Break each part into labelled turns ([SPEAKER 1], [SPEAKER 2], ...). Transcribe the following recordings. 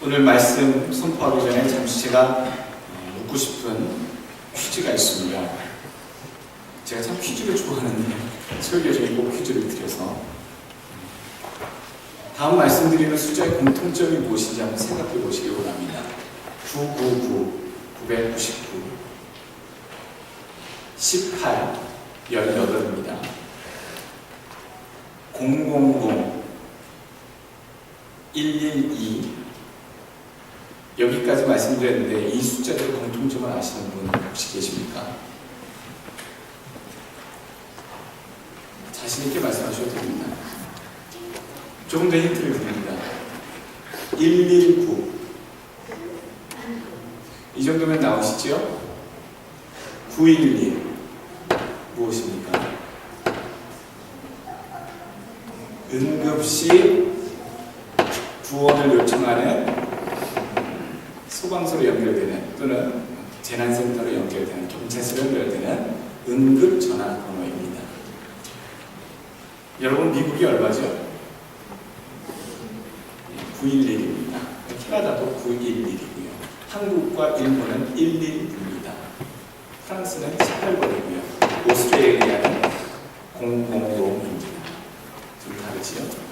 [SPEAKER 1] 오늘 말씀 선포하기 전에 잠시 제가 묻고 싶은 퀴즈가 있습니다. 제가 참 퀴즈를 좋아하는데 설교 중에 꼭 퀴즈를 드려서 다음 말씀드리는 숫자의 공통점이 무엇인지 한번 생각해 보시기 원합니다. 999, 999, 18, 18입니다. 000, 112, 여기까지 말씀드렸는데 이 숫자들 공통점을 아시는 분 혹시 계십니까? 자신 있게 말씀하셔도 됩니다. 조금 더 힌트를 드립니다. 119, 이 정도면 나오시죠? 911, 무엇입니까? 응급시 구원을 요청하는 소방서로 연결되는 또는 재난센터로 연결되는 경찰서로 연결되는 응급 전화번호입니다. 여러분 미국이 얼마죠? 911입니다. 캐나다도 911이고요. 한국과 일본은 119입니다. 프랑스는 18번이고요. 오스트레일리아는 000입니다. 좀 다르지요?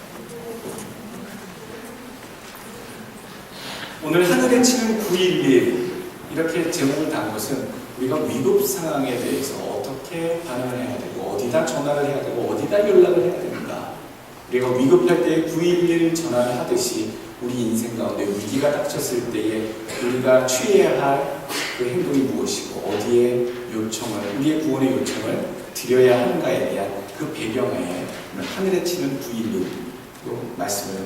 [SPEAKER 1] 오늘 하늘에 치는 911 이렇게 제목을 단 것은 우리가 위급 상황에 대해서 어떻게 반응을 해야 되고 어디다 전화를 해야 되고 어디다 연락을 해야 됩니다. 우리가 위급할 때 911 전화를 하듯이 우리 인생 가운데 위기가 닥쳤을 때에 우리가 취해야 할 그 행동이 무엇이고 어디에 요청을 우리의 구원의 요청을 드려야 하는가에 대한 그 배경에 하늘에 치는 911로 말씀을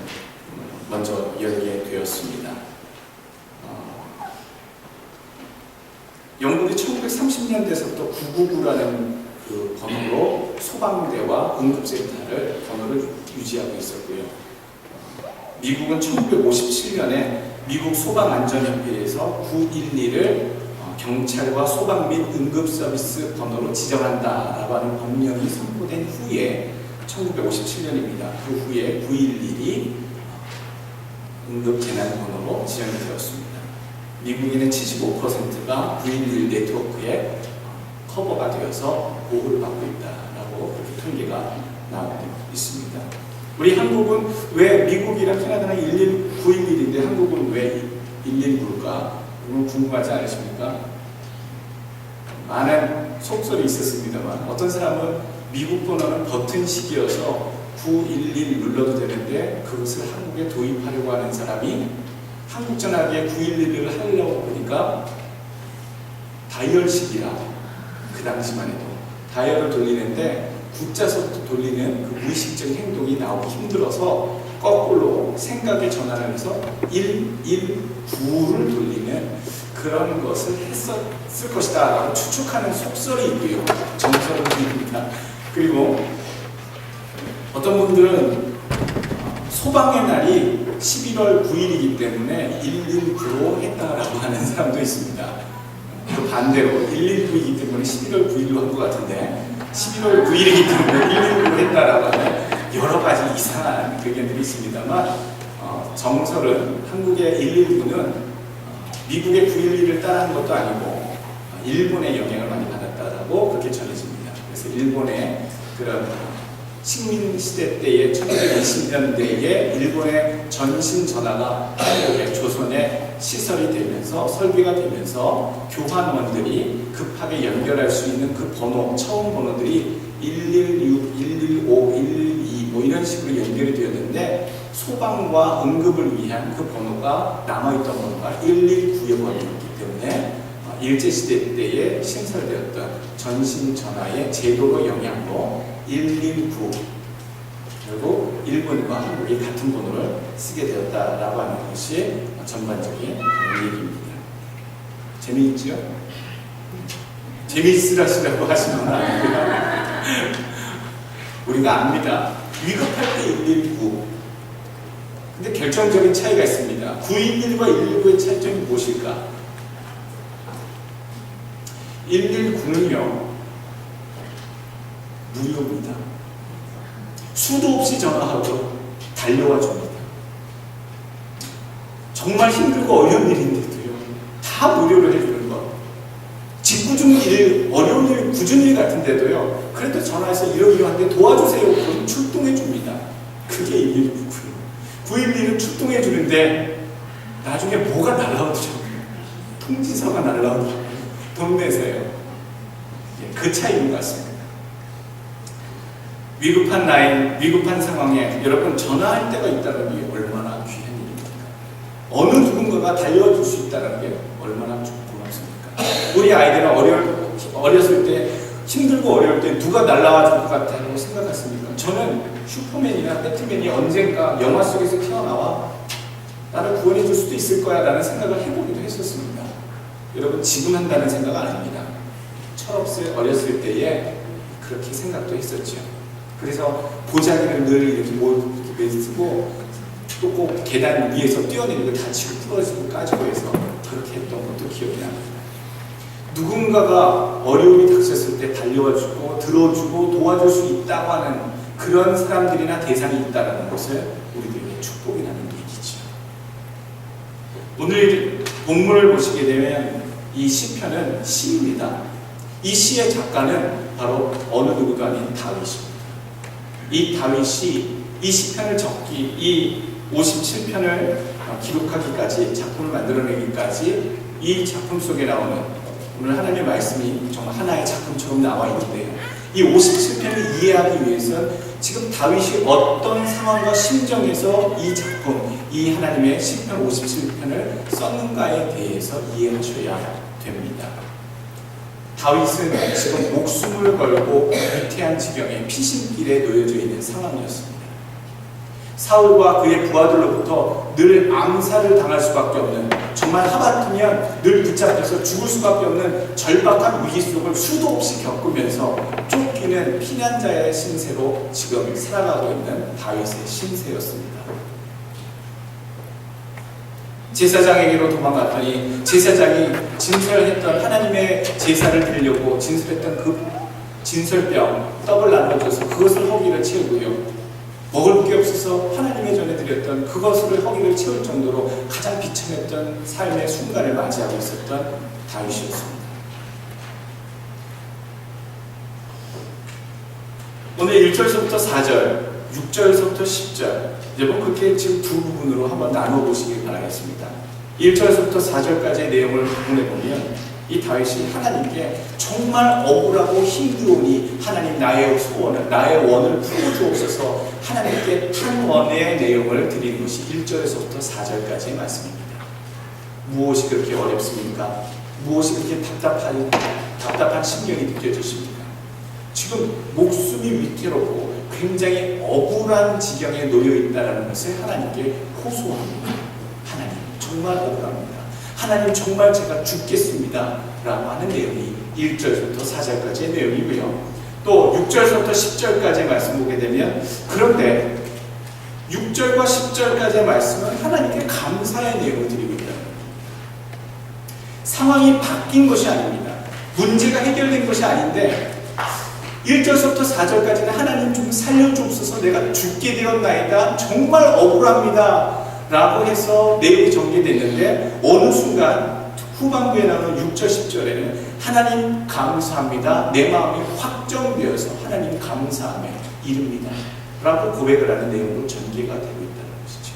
[SPEAKER 1] 먼저 열게 되었습니다. 영국이 1930년대에서부터 999라는 그 번호로 소방대와 응급센터를 번호를 유지하고 있었고요. 미국은 1957년에 미국 소방안전협회에서 911을 경찰과 소방 및 응급서비스 번호로 지정한다라고 하는 법령이 선포된 후에 1957년입니다. 그 후에 911이 응급재난번호로 지정이 되었습니다. 미국인의 75%가 911 네트워크에 커버가 되어서 보호를 받고 있다라고 그렇게 통계가 나오고 있습니다. 우리 한국은 왜 미국이랑 캐나다는 911인데 한국은 왜 119일까? 여러분 궁금하지 않으십니까? 많은 속설이 있었습니다만 어떤 사람은 미국 번호는 버튼식이어서 911 눌러도 되는데 그것을 한국에 도입하려고 하는 사람이 한국 전화기에 911을 하려고 보니까 다이얼식이라 그 당시만 해도 다이얼을 돌리는데 국자서부터 돌리는 그 무의식적인 행동이 나오기 힘들어서 거꾸로 생각의 전환을 해서 119를 돌리는 그런 것을 했었을 것이다 라고 추측하는 속설이 있고요. 정설은 있습니다. 그리고 어떤 분들은 소방의 날이 11월 9일이기 때문에 119로 했다라고 하는 사람도 있습니다. 그 반대로 119이기 때문에 11월 9일로 한 것 같은데 11월 9일이기 때문에 119로 했다라고 하는 여러 가지 이상한 의견들이 있습니다만 정설은 한국의 119는 미국의 911을 따라한 것도 아니고 일본의 영향을 많이 받았다라고 그렇게 전해집니다. 그래서 일본의 그런 식민시대 때의 1920년대에 일본의 전신전화가 한국의 조선에 시설이 되면서 설비가 되면서 교환원들이 급하게 연결할 수 있는 그 번호, 처음 번호들이 116, 115, 112 뭐 이런 식으로 연결이 되었는데 소방과 응급을 위한 그 번호가 남아있던 번호가 119의 번호였기 때문에 일제시대 때에 신설되었던 전신전화의 제도로 영향으로 119 결국 일본과 한국이 같은 번호를 쓰게 되었다라고 하는 것이 전반적인 얘기입니다. 재미있죠? 재미있으라시라고 하시면 안 돼요. 우리가 압니다. 위급할 때 119. 근데 결정적인 차이가 있습니다. 911과 119의 차이점이 무엇일까? 119는요 무료입니다. 수도 없이 전화하고 달려와 줍니다. 정말 힘들고 어려운 일인데도요, 다 무료로 해주는 것. 직구중 일, 어려운 일, 굳은 일 같은데도요, 그래도 전화해서 이러이러한데 도와주세요. 그럼 출동해 줍니다. 그게 119고요. 911은 출동해 주는데 나중에 뭐가 날라오더라고요. 통지서가 날라오더라고요. 돈 내세요. 그 차이인 것 같습니다. 위급한 라인, 위급한 상황에 여러분 전화할 때가 있다는 게 얼마나 귀한 일입니까? 어느 누군가가 달려줄 수 있다는 게 얼마나 고맙습니까? 우리 아이들은 어렸을 때 힘들고 어려울 때 누가 날라와 줄 것 같다고 생각했습니까? 저는 슈퍼맨이나 배트맨이 언젠가 영화 속에서 튀어나와 나를 구원해 줄 수도 있을 거야 라는 생각을 해보기도 했었습니다. 여러분, 지금 한다는 생각 아닙니다. 철없이 어렸을 때에 그렇게 생각도 했었죠. 그래서 보자기를 늘 이렇게 쓰고 또 꼭 계단 위에서 뛰어내리고 다치고 부러지고 까지고 해서 그렇게 했던 것도 기억이 납니다. 누군가가 어려움이 닥쳤을 때 달려와주고 들어주고 도와줄 수 있다고 하는 그런 사람들이나 대상이 있다는 것을 우리들에게 축복이라는 얘기죠. 오늘 본문을 보시게 되면 이 시편은 시입니다. 이 시의 작가는 바로 어느 누구도 아닌 다윗입니다. 이 다윗이 이 시편을 적기, 이 57편을 기록하기까지, 작품을 만들어내기까지 이 작품 속에 나오는 오늘 하나님의 말씀이 정말 하나의 작품처럼 나와 있는데요. 이 57편을 이해하기 위해서는 지금 다윗이 어떤 상황과 심정에서 이 작품, 이 하나님의 시편 57편을 썼는가에 대해서 이해하셔야 됩니다. 다윗은 지금 목숨을 걸고 위태한 지경에 피신길에 놓여져 있는 상황이었습니다. 사울과 그의 부하들로부터 늘 암살을 당할 수밖에 없는, 정말 하마터면 늘 붙잡혀서 죽을 수밖에 없는 절박한 위기 속을 수도 없이 겪으면서 쫓기는 피난자의 신세로 지금 살아가고 있는 다윗의 신세였습니다. 제사장에게로 도망갔더니 제사장이 진술했던 하나님의 제사를 드리려고 진술했던 그 진설병 떡을 나눠줘서 그것을 허기를 채우고요, 먹을 게 없어서 하나님의 전에 드렸던 그것을 허기를 채울 정도로 가장 비참했던 삶의 순간을 맞이하고 있었던 다윗이었습니다. 오늘 1절서부터 4절, 6절서부터 10절, 여러분 그렇게 지금 두 부분으로 한번 나눠보시길 바라겠습니다. 1절서부터 4절까지의 내용을 보내보면 이 다윗이 하나님께 정말 억울하고 힘들오니 하나님 나의 소원을, 나의 원을 풀어주옵소서 하나님께 탄원의 내용을 드리는 것이 1절에서부터 4절까지의 말씀입니다. 무엇이 그렇게 어렵습니까? 무엇이 그렇게 답답한 심경이 느껴지십니까? 지금 목숨이 위태롭고 굉장히 억울한 지경에 놓여있다는 것을 하나님께 호소합니다. 하나님 정말 억울합니다. 하나님 정말 제가 죽겠습니다 라고 하는 내용이 1절부터 4절까지의 내용이고요. 또 6절부터 10절까지의 말씀 보게 되면, 그런데 6절과 10절까지의 말씀은 하나님께 감사의 내용을 드리고 있다. 상황이 바뀐 것이 아닙니다. 문제가 해결된 것이 아닌데 1절부터 4절까지는 하나님 좀 살려주옵소서, 내가 죽게 되었나이다, 정말 억울합니다 라고 해서 내용이 전개됐는데, 어느 순간 후반부에 나오는 6절 10절에는 하나님 감사합니다, 내 마음이 확정되어서 하나님 감사함에 이릅니다 라고 고백을 하는 내용으로 전개가 되고 있다는 것이죠.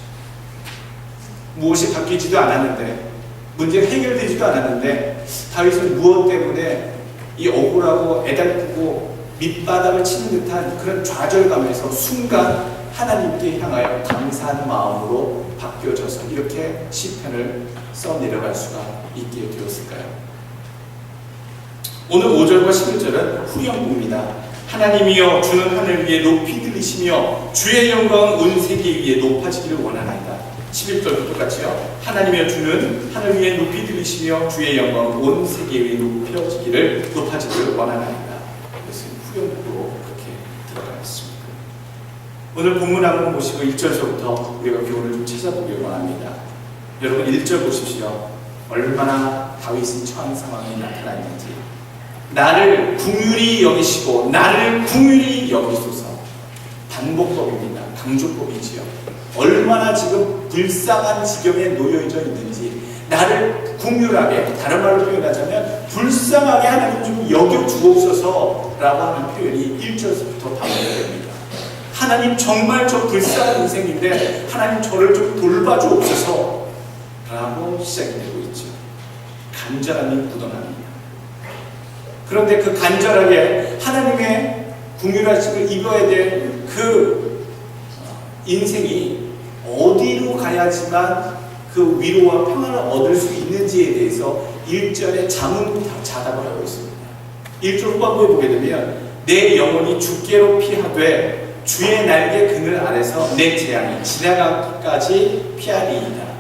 [SPEAKER 1] 무엇이 바뀌지도 않았는데, 문제가 해결되지도 않았는데 다윗은 무엇 때문에 이 억울하고 애달프고 밑바닥을 치는 듯한 그런 좌절감에서 순간 하나님께 향하여 감사한 마음으로 바뀌어져서 이렇게 시편을 써 내려갈 수가 있게 되었을까요? 오늘 5절과 11절은 후렴구입니다. 하나님이여 주는 하늘 위에 높이 들으시며 주의 영광은 온 세계 위에 높아지기를 원하나이다. 11절도 똑같이요. 하나님이여 주는 하늘 위에 높이 들으시며 주의 영광은 온 세계 위에 높아지기를 원하나이다. 그것은 후렴구로 그렇게 들어가 있습니다. 오늘 본문 한번 보시고 1절서부터 우리가 교훈을 좀 찾아보길 원합니다. 여러분 1절 보십시오. 얼마나 다윗이 처한 상황이 나타나 있는지. 나를 긍휼히 여기시고 나를 긍휼히 여기소서. 반복법입니다. 강조법이지요. 얼마나 지금 불쌍한 지경에 놓여져 있는지, 나를 국률하게, 다른 말로 표현하자면 불쌍하게 하나님 좀 여겨주옵소서라고 하는 표현이 1절부터 반복됩니다. 하나님 정말 저 불쌍한 인생인데 하나님 저를 좀 돌봐주옵소서 라고 시작이 되고 있죠. 간절함이 묻어납니다. 그런데 그 간절하게 하나님의 국률하심을 입어야 될 그 인생이 어디로 가야지만 그 위로와 평안을 얻을 수 있는지에 대해서 1절에 자답을 하고 있습니다. 1절 후반부에 보게 되면 내 영혼이 주께로 피하되 주의 날개 그늘 아래서 내 재앙이 지나가기까지 피하리이다.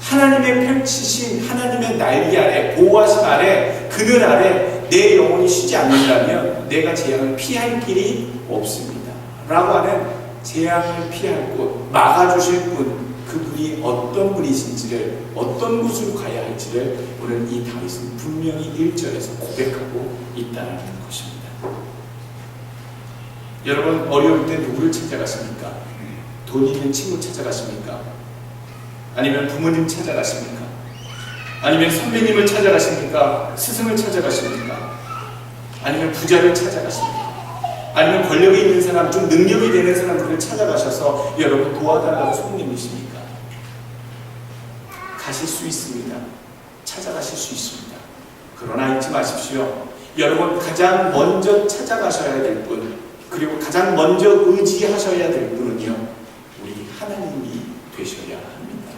[SPEAKER 1] 하나님의 펼치신 하나님의 날개 아래, 보호하심 아래, 그늘 아래 내 영혼이 쉬지 않는다면 내가 재앙을 피할 길이 없습니다 라고 하는 재앙을 피할 곳, 막아주실 분, 그분이 어떤 분이신지를, 어떤 곳으로 가야 할지를 오늘 이 다윗은 분명히 1절에서 고백하고 있다는 것입니다. 여러분, 어려울 때 누구를 찾아가십니까? 돈 있는 친구 찾아가십니까? 아니면 부모님 찾아가십니까? 아니면 선배님을 찾아가십니까? 스승을 찾아가십니까? 아니면 부자를 찾아가십니까? 아니면 권력이 있는 사람, 좀 능력이 되는 사람들을 찾아가셔서 여러분 도와달라고 손님이십니까? 가실 수 있습니다. 찾아가실 수 있습니다. 그러나 잊지 마십시오. 여러분 가장 먼저 찾아가셔야 될 분, 그리고 가장 먼저 의지하셔야 될 분은요, 우리 하나님이 되셔야 합니다.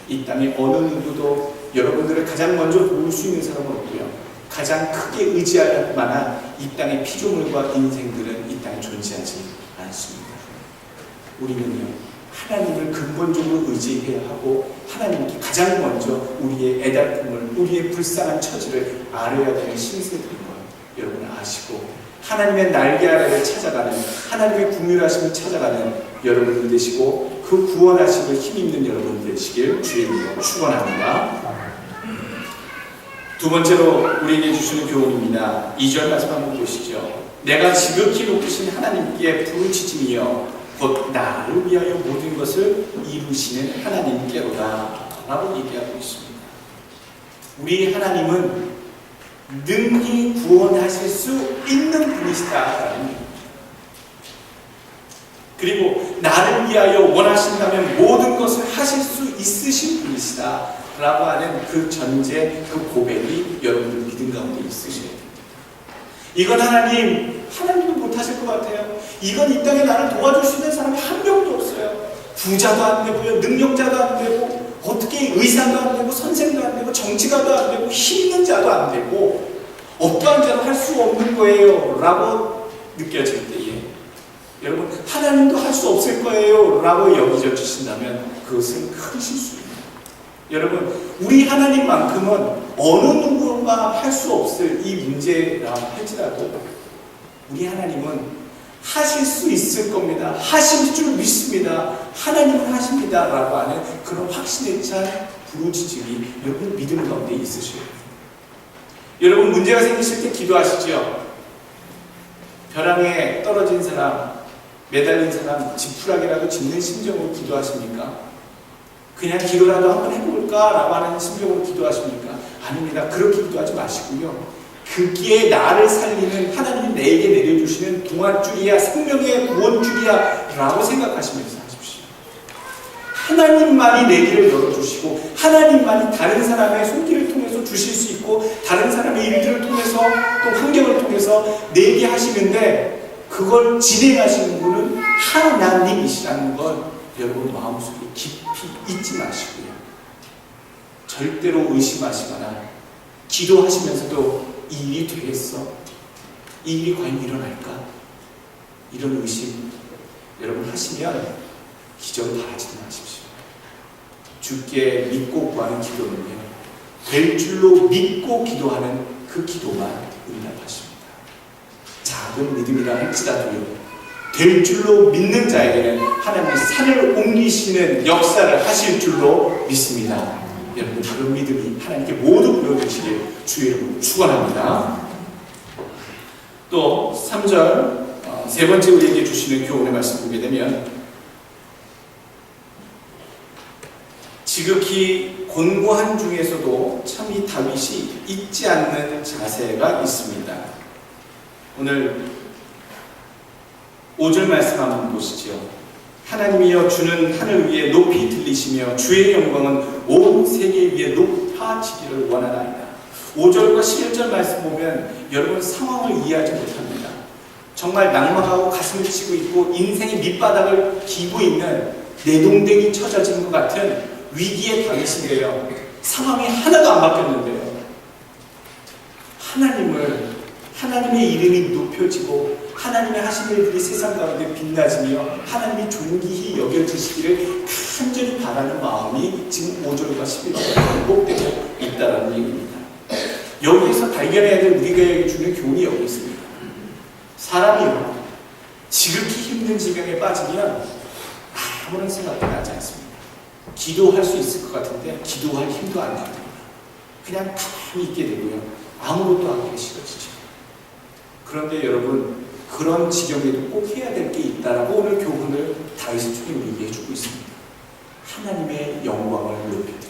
[SPEAKER 1] 이 땅에 어느 누구도 여러분들을 가장 먼저 도울 수 있는 사람은 없고요, 가장 크게 의지할 만한 이 땅의 피조물과 인생들은 이 땅에 존재하지 않습니다. 우리는요, 하나님을 근본적으로 의지해야 하고 하나님께 가장 먼저 우리의 애달픔을, 우리의 불쌍한 처지를 알아야 되는 신세들인 것 여러분 아시고, 하나님의 날개 아래를 찾아가는, 하나님의 국률하심을 찾아가는 여러분들 되시고, 그 구원하심을 힘입는 여러분 되시길 주의 이름으로 축원합니다. 두 번째로 우리에게 주시는 교훈입니다. 2절 말씀 한번 보시죠. 내가 지극히 높으신 하나님께 부르짖으며 곧 나를 위하여 모든 것을 이루시는 하나님께로다 라고 얘기하고 있습니다. 우리 하나님은 능히 구원하실 수 있는 분이시다. 그리고 나를 위하여 원하신다면 모든 것을 하실 수 있으신 분이시다 라고 하는 그 전제, 그 고백이 여러분들 믿음 가운데 있으셔야 됩니다. 이건 하나님도 못하실 것 같아요. 이건 이 땅에 나를 도와줄 수 있는 사람이 한 명도 없어요. 부자도 안 되고요, 능력자도 안 되고, 어떻게 의사도 안 되고, 선생도 안 되고, 정치가도 안 되고, 힘있는 자도 안 되고, 어떠한 자도 할 수 없는 거예요 라고 느껴질 때에 여러분 하나님도 할 수 없을 거예요 라고 여기져 주신다면 그것은 큰 실수입니다. 여러분, 우리 하나님만큼은 어느 누구가 할 수 없을 이 문제라 할지라도 우리 하나님은 하실 수 있을 겁니다. 하실 줄 믿습니다. 하나님은 하십니다 라고 하는 그런 확신에 찬 부르짖음이 여러분 믿음 가운데 있으셔야 돼요. 여러분 문제가 생기실 때 기도하시죠. 벼랑에 떨어진 사람, 매달린 사람 지푸라기라도 짚는 심정으로 기도하십니까? 그냥 기도라도 한번 해볼까? 라고 하는 심정으로 기도하십니까? 아닙니다. 그렇게 기도하지 마시고요, 그기에 나를 살리는 하나님이 내게 내려주시는 동아줄이야, 생명의 구원줄이야 라고 생각하시면서 하십시오. 하나님만이 내 길을 열어주시고 하나님만이 다른 사람의 손길을 통해서 주실 수 있고 다른 사람의 일들을 통해서 또 환경을 통해서 내게 하시는데 그걸 진행하시는 분은 하나님이시라는 걸 여러분 마음속에 깊이 잊지 마시고요, 절대로 의심하시거나 기도하시면서도 이 일이 되겠어? 이 일이 과연 일어날까? 이런 의심 여러분 하시면 기적을 바라지도 마십시오. 주께 믿고 구하는 기도는요, 될 줄로 믿고 기도하는 그 기도만 응답하십니다. 작은 믿음이라 할지라도요, 될 줄로 믿는 자에게는 하나님이 산을 옮기시는 역사를 하실 줄로 믿습니다. 여러분 그런 믿음이 하나님께 모두 보여주시길 주의 이름으로 축원합니다. 또 3절 세 번째 우리에게 주시는 교훈의 말씀 보게 되면 지극히 곤고한 중에서도 참 이 다윗이 잊지 않는 자세가 있습니다. 오늘 5절 말씀 한번 보시죠. 하나님이여 주는 하늘 위에 높이 들리시며 주의 영광은 온 세계 위에 높아지기를 원하나이다. 5절과 11절 말씀 보면 여러분 상황을 이해하지 못합니다. 정말 낭망하고 가슴을 치고 있고 인생의 밑바닥을 기고 있는 내동댕이 쳐져진 것 같은 위기의 다윗인데요. 상황이 하나도 안 바뀌었는데요. 하나님의 이름이 높여지고 하나님의 하신 일들이 세상 가운데 빛나지며 하나님이 존귀히 여겨지시기를 간절히 바라는 마음이 지금 5절과 11절에 반복되고 있다는 얘기입니다. 여기에서 발견해야 될 우리가 주는 교훈이 여기 있습니다. 사람이요, 지극히 힘든 지경에 빠지면 아무런 생각도 나지 않습니다. 기도할 수 있을 것 같은데 기도할 힘도 안 납니다. 그냥 가만히 있게 되고요. 아무것도 안 하기 싫어지죠. 그런데 여러분, 그런 지경에도 꼭 해야 될 게 있다라고 오늘 교훈을 다윗을 통해 우리에게 해주고 있습니다. 하나님의 영광을 높여드리는 것,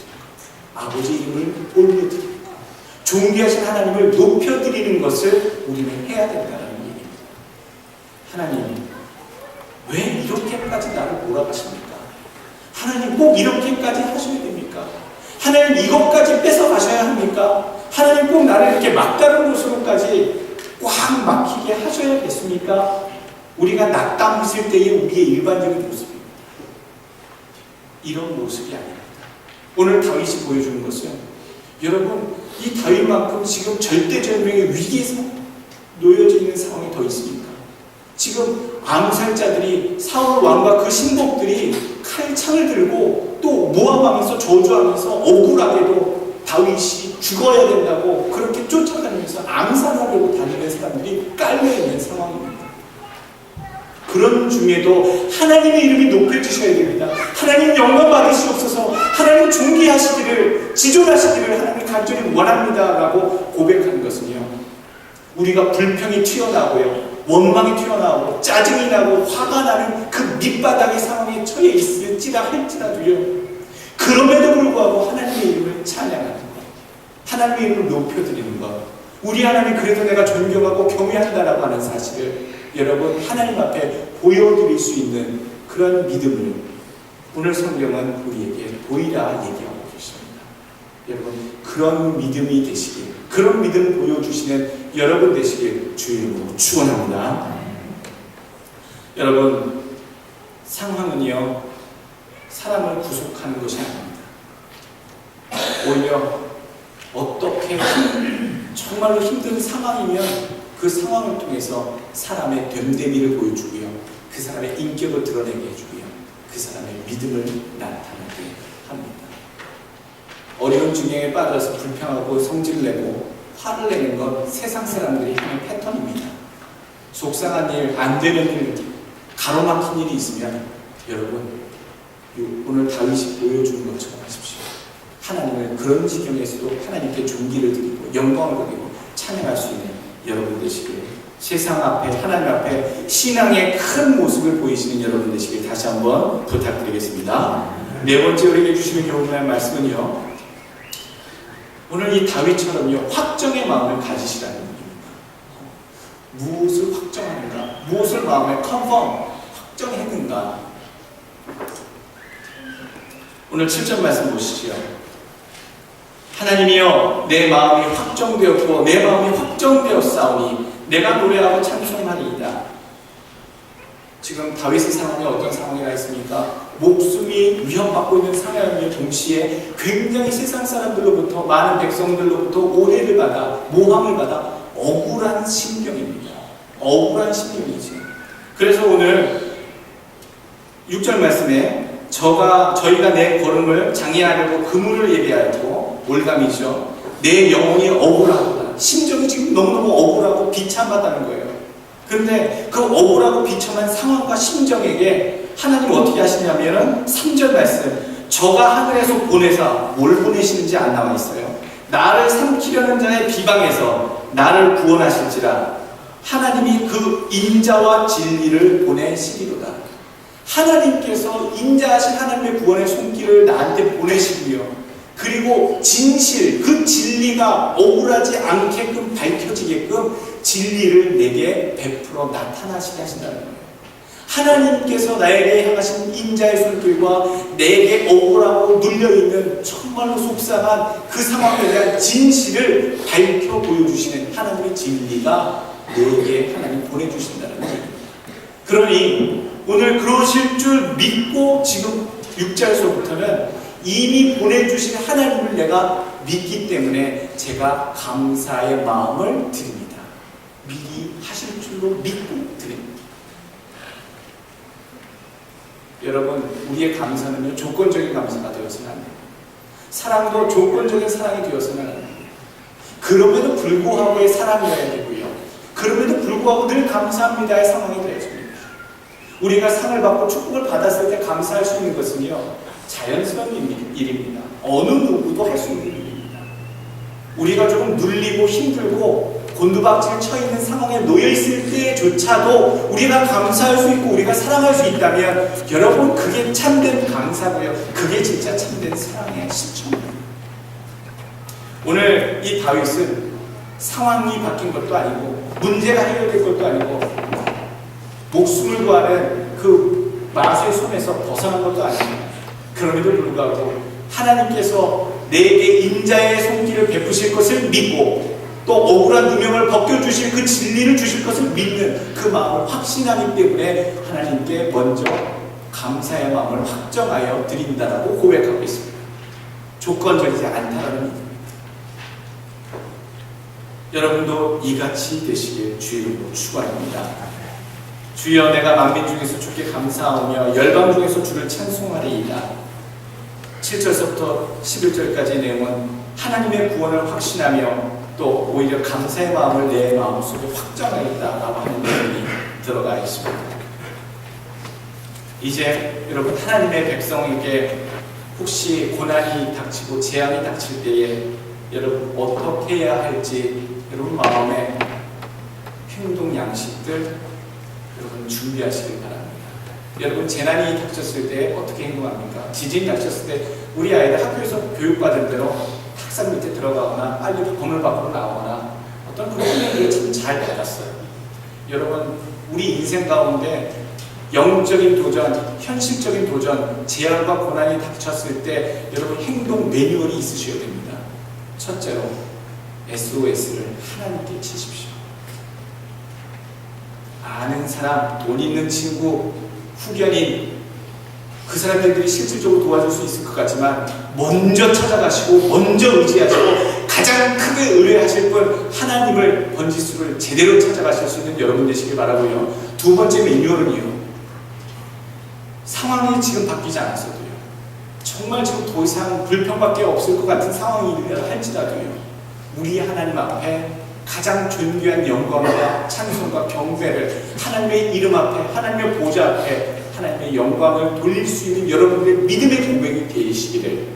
[SPEAKER 1] 아버지 이름을 올려드리는 것, 존귀하신 하나님을 높여드리는 것을 우리는 해야 된다는 얘기입니다. 하나님, 왜 이렇게까지 나를 몰아가십니까? 하나님 꼭 이렇게까지 하셔야 됩니까? 하나님 이것까지 뺏어 가셔야 합니까? 하나님 꼭 나를 이렇게 막다른 곳으로까지 꽉 막히게 하셔야겠습니까? 우리가 낙담 있을 때의 우리의 일반적인 모습입니다. 이런 모습이 아닙니다. 오늘 다윗이 보여주는 것은 여러분, 이 다윗만큼 지금 절대절명의 위기에 놓여져 있는 상황이 더 있습니까? 지금 암살자들이 사울 왕과 그 신복들이 칼창을 들고 또 모함하면서 저주하면서 억울하게도 다윗이 죽어야 된다고 그렇게 쫓아다니면서 암살하려고 다니는 사람들이 깔려있는 상황입니다. 그런 중에도 하나님의 이름이 높여주셔야 됩니다. 하나님 영광 받으시옵소서, 하나님 존귀하시기를, 지존하시기를 하나님 간절히 원합니다 라고 고백하는 것은요, 우리가 불평이 튀어나오고요, 원망이 튀어나오고 짜증이 나고 화가 나는 그 밑바닥의 상황에 처해 있을지라 할지라도요, 그럼에도 불구하고 하나님의 이름을 찬양하는 것, 하나님의 이름을 높여드리는 것, 우리 하나님 그래도 내가 존경하고 경외한다라고 하는 사실을 여러분 하나님 앞에 보여드릴 수 있는 그런 믿음을 오늘 성경은 우리에게 보이라 얘기하고 계십니다. 여러분, 그런 믿음이 되시길, 그런 믿음을 보여주시는 여러분 되시길 주의 이름으로 축원합니다. 여러분, 상황은요 사람을 구속하는 것이 아닙니다. 오히려 어떻게 정말로 힘든 상황이면 그 상황을 통해서 사람의 됨됨이를 보여주고요, 그 사람의 인격을 드러내게 해주고요, 그 사람의 믿음을 나타나게 합니다. 어려운 중에 빠져서 불평하고 성질을 내고 화를 내는 건 세상 사람들이 하는 패턴입니다. 속상한 일, 안 되는 일, 가로막힌 일이 있으면 여러분, 오늘 다윗이 보여주는 것처럼 하십시오. 하나님을 그런 지경에서도 하나님께 존귀를 드리고 영광을 드리고 찬양할 수 있는 여러분 되시길, 세상 앞에 하나님 앞에 신앙의 큰 모습을 보이시는 여러분 되시길 다시 한번 부탁드리겠습니다. 네 번째 우리에게 주시는 교훈의 말씀은요, 오늘 이 다윗처럼요 확정의 마음을 가지시라는 얘기입니다. 무엇을 확정하는가, 무엇을 마음에 확정했는가. 오늘 7절 말씀 보시죠. 하나님이여 내 마음이 확정되었고 내 마음이 확정되었사오니 내가 노래하고 찬송하리이다. 지금 다윗의 상황이 어떤 상황이라 했습니까? 목숨이 위협받고 있는 상황이며 동시에 굉장히 세상 사람들로부터, 많은 백성들로부터 오해를 받아, 모함을 받아 억울한 심경입니다. 억울한 심경이지. 그래서 오늘 6절 말씀에 저희가 내 걸음을 장애하려고 그물을 예비하였고, 올감이죠. 내 영혼이 억울하구나. 심정이 지금 너무너무 억울하고 비참하다는 거예요. 그런데 그 억울하고 비참한 상황과 심정에게 하나님 어떻게 하시냐면은 3절 말씀, 저가 하늘에서 보내사, 뭘 보내시는지 안 나와 있어요. 나를 삼키려는 자의 비방에서 나를 구원하실지라. 하나님이 그 인자와 진리를 보내시리로다. 하나님께서 인자하신 하나님의 구원의 손길을 나한테 보내시고요. 그리고 진실, 그 진리가 억울하지 않게끔 밝혀지게끔 진리를 내게 베풀어 나타나시게 하신다는 거예요. 하나님께서 나에게 향하신 인자의 손길과 내게 억울하고 눌려있는 정말로 속상한 그 상황에 대한 진실을 밝혀 보여주시는 하나님의 진리가 내게 하나님 보내주신다는 거예요. 그러니 오늘 그러실 줄 믿고 지금 6절에서부터는 이미 보내주신 하나님을 내가 믿기 때문에 제가 감사의 마음을 드립니다. 미리 하실 줄로 믿고 드립니다. 여러분, 우리의 감사는요, 조건적인 감사가 되어서는 안 돼요. 사랑도 조건적인 사랑이 되어서는 안 돼요. 그럼에도 불구하고의 사랑이어야 되고요. 그럼에도 불구하고 늘 감사합니다의 상황이 되어야 됩니다. 우리가 상을 받고 축복을 받았을 때 감사할 수 있는 것은요, 자연스러운 일입니다. 어느 누구도 할 수 있는 일입니다. 우리가 조금 눌리고 힘들고 곤두박질 쳐 있는 상황에 놓여 있을 때조차도 우리가 감사할 수 있고 우리가 사랑할 수 있다면 여러분, 그게 참된 감사고요. 그게 진짜 참된 사랑의 실천입니다. 오늘 이 다윗은 상황이 바뀐 것도 아니고 문제가 해결될 것도 아니고 목숨을 구하는 그 마수의 손에서 벗어난 것도 아닙니다. 그럼에도 불구하고 하나님께서 내게 인자의 손길을 베푸실 것을 믿고 또 억울한 누명을 벗겨주실 그 진리를 주실 것을 믿는 그 마음을 확신하기 때문에 하나님께 먼저 감사의 마음을 확정하여 드린다라고 고백하고 있습니다. 조건적이지 않다라는 의미입니다. 여러분도 이같이 되시길 주의 이름으로 축원합니다. 주여, 내가 만민 중에서 주께 감사하며 열방 중에서 주를 찬송하리이다. 7절서부터 11절까지의 내용은 하나님의 구원을 확신하며 또 오히려 감사의 마음을 내 마음속에 확정하겠다라고 하는 내용이 들어가 있습니다. 이제 여러분, 하나님의 백성에게 혹시 고난이 닥치고 재앙이 닥칠 때에 여러분 어떻게 해야 할지 여러분 마음의 행동 양식들 여러분 준비하시길 바랍니다. 여러분, 재난이 닥쳤을 때 어떻게 행동합니까? 지진이 닥쳤을 때 우리 아이들 학교에서 교육받은 대로 탁상 밑에 들어가거나 빨리 건물 밖으로 나오거나 어떤 그런 훈련들을 참 잘 받았어요. 여러분, 우리 인생 가운데 영적인 도전, 현실적인 도전, 재앙과 고난이 닥쳤을 때 여러분 행동 매뉴얼이 있으셔야 됩니다. 첫째로 SOS를 하나님께 치십시오. 아는 사람, 돈 있는 친구, 후견인, 그 사람들이 실질적으로 도와줄 수 있을 것 같지만 먼저 찾아가시고 먼저 의지하시고 가장 크게 의뢰하실 분 하나님을 번지수를 제대로 찾아가실 수 있는 여러분 되시길 바라고요. 두 번째 매뉴얼은요, 상황이 지금 바뀌지 않았어도요, 정말 지금 더 이상 불평밖에 없을 것 같은 상황이라 할지라도요, 우리 하나님 앞에 가장 존귀한 영광과 찬송과 경배를 하나님의 이름 앞에, 하나님의 보좌 앞에 하나님의 영광을 돌릴 수 있는 여러분들의 믿음의 고백이 되시기를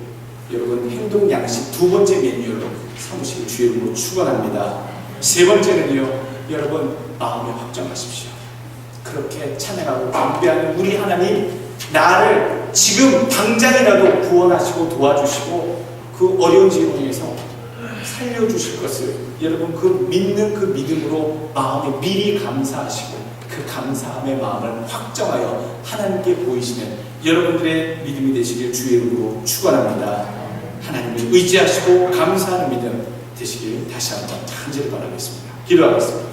[SPEAKER 1] 여러분 행동 양식 두 번째 매뉴얼로 삼으시길 주의 이름으로 축원합니다. 세 번째는요, 여러분 마음에 확정하십시오. 그렇게 찬양하고 경배하는 우리 하나님, 나를 지금 당장이라도 구원하시고 도와주시고 그 어려운 지경에서 살려주실 것을 여러분 그 믿는 그 믿음으로 마음에 미리 감사하시고 그 감사함의 마음을 확정하여 하나님께 보이시는 여러분들의 믿음이 되시길 주의 이름으로 축원합니다. 하나님을 의지하시고 감사하는 믿음 되시길 다시 한번 간절히 바라겠습니다. 기도하겠습니다.